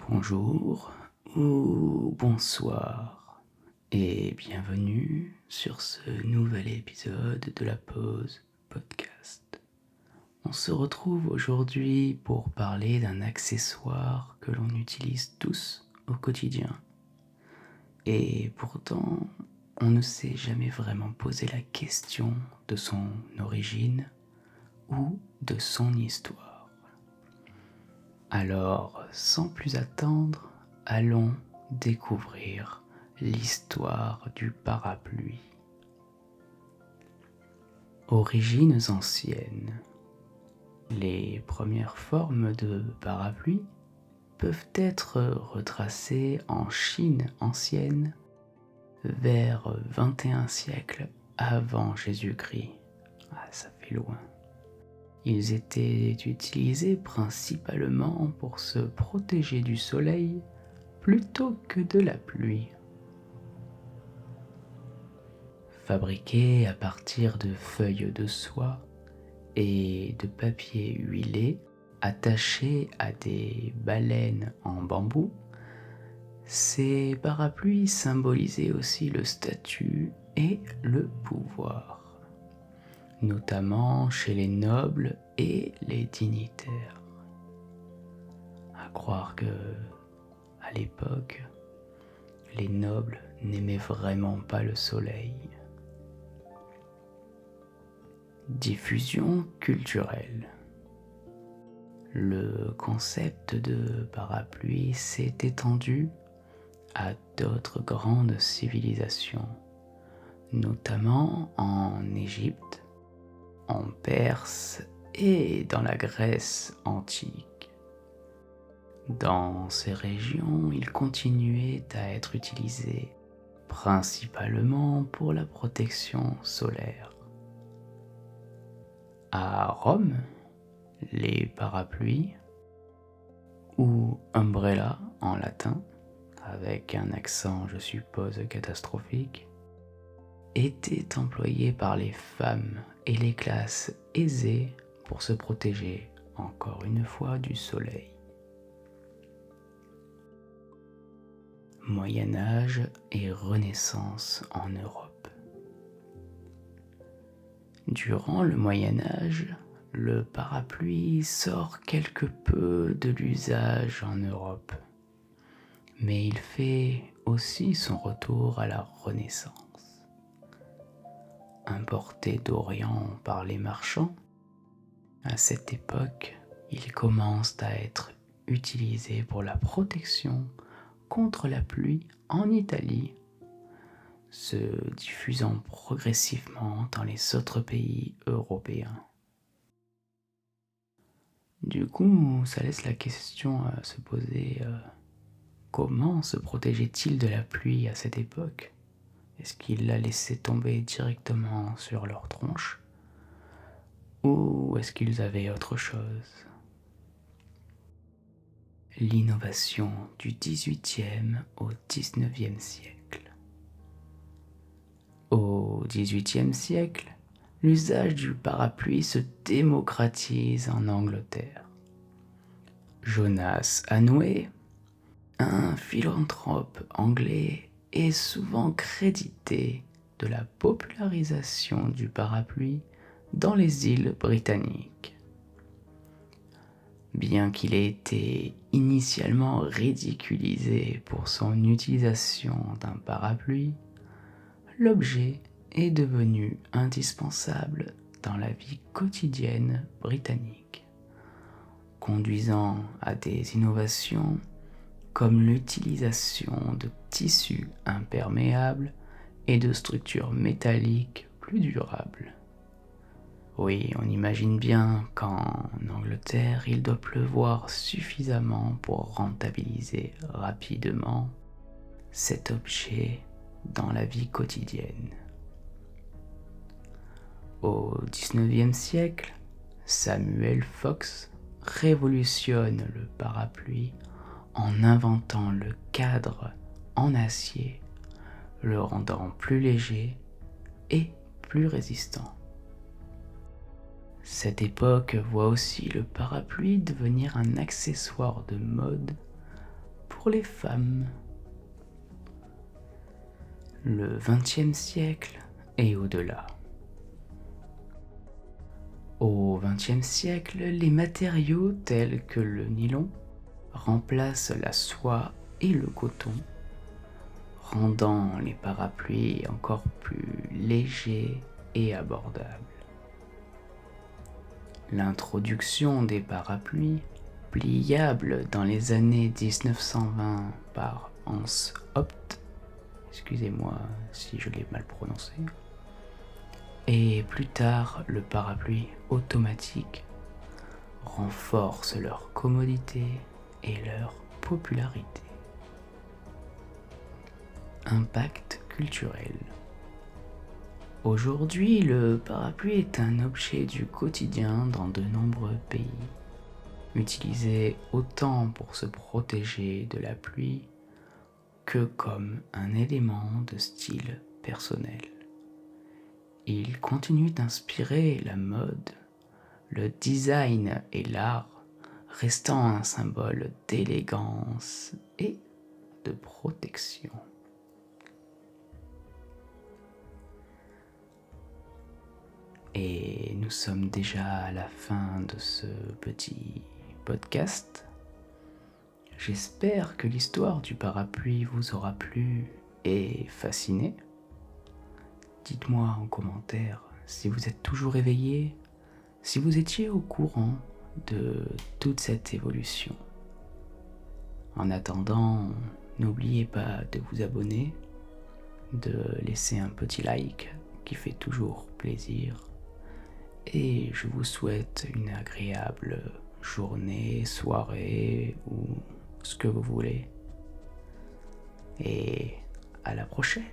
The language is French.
Bonjour ou bonsoir et bienvenue sur ce nouvel épisode de la pause podcast. On se retrouve aujourd'hui pour parler d'un accessoire que l'on utilise tous au quotidien. Et pourtant, on ne s'est jamais vraiment posé la question de son origine ou de son histoire. Alors, sans plus attendre, allons découvrir l'histoire du parapluie. Origines anciennes. Les premières formes de parapluie peuvent être retracées en Chine ancienne vers 21 siècles avant Jésus-Christ. Ah, ça fait loin. Ils étaient utilisés principalement pour se protéger du soleil plutôt que de la pluie. Fabriqués à partir de feuilles de soie et de papier huilé attachés à des baleines en bambou, ces parapluies symbolisaient aussi le statut et le pouvoir, notamment chez les nobles et les dignitaires. À croire que, à l'époque, les nobles n'aimaient vraiment pas le soleil. Diffusion culturelle. Le concept de parapluie s'est étendu à d'autres grandes civilisations, notamment en Égypte, en Perse et dans la Grèce antique. Dans ces régions, il continuait à être utilisé principalement pour la protection solaire. À Rome, les parapluies, ou umbrella en latin, avec un accent je suppose catastrophique, étaient employés par les femmes et les classes aisées pour se protéger encore une fois du soleil. Moyen Âge et Renaissance en Europe. Durant le Moyen Âge, le parapluie sort quelque peu de l'usage en Europe, mais il fait aussi son retour à la Renaissance. Importé d'Orient par les marchands, à cette époque, il commence à être utilisé pour la protection contre la pluie en Italie, se diffusant progressivement dans les autres pays européens. Du coup, ça laisse la question à se poser, comment se protégeait-il de la pluie à cette époque ? Est-ce qu'il la laissait tomber directement sur leur tronche ? Ou est-ce qu'ils avaient autre chose ? L'innovation du XVIIIe au XIXe siècle. Au XVIIIe siècle, l'usage du parapluie se démocratise en Angleterre. Jonas Hanway, un philanthrope anglais, est souvent crédité de la popularisation du parapluie dans les îles britanniques. Bien qu'il ait été initialement ridiculisé pour son utilisation d'un parapluie, l'objet est devenu indispensable dans la vie quotidienne britannique, conduisant à des innovations comme l'utilisation de tissus imperméables et de structures métalliques plus durables. Oui, on imagine bien qu'en Angleterre, il doit pleuvoir suffisamment pour rentabiliser rapidement cet objet dans la vie quotidienne. Au XIXe siècle, Samuel Fox révolutionne le parapluie en inventant le cadre en acier, le rendant plus léger et plus résistant. Cette époque voit aussi le parapluie devenir un accessoire de mode pour les femmes. Le XXe siècle et au-delà. Au XXe siècle, les matériaux tels que le nylon remplacent la soie et le coton, rendant les parapluies encore plus légers et abordables. L'introduction des parapluies pliables dans les années 1920 par Hans Hopf, excusez-moi si je l'ai mal prononcé, et plus tard le parapluie automatique renforce leur commodité et leur popularité. Impact culturel. Aujourd'hui, le parapluie est un objet du quotidien dans de nombreux pays, utilisé autant pour se protéger de la pluie que comme un élément de style personnel. Il continue d'inspirer la mode, le design et l'art, restant un symbole d'élégance et de protection. Et nous sommes déjà à la fin de ce petit podcast. J'espère que l'histoire du parapluie vous aura plu et fasciné. Dites-moi en commentaire si vous êtes toujours éveillé, si vous étiez au courant de toute cette évolution. En attendant, n'oubliez pas de vous abonner, de laisser un petit like qui fait toujours plaisir. Et je vous souhaite une agréable journée, soirée ou ce que vous voulez. Et à la prochaine.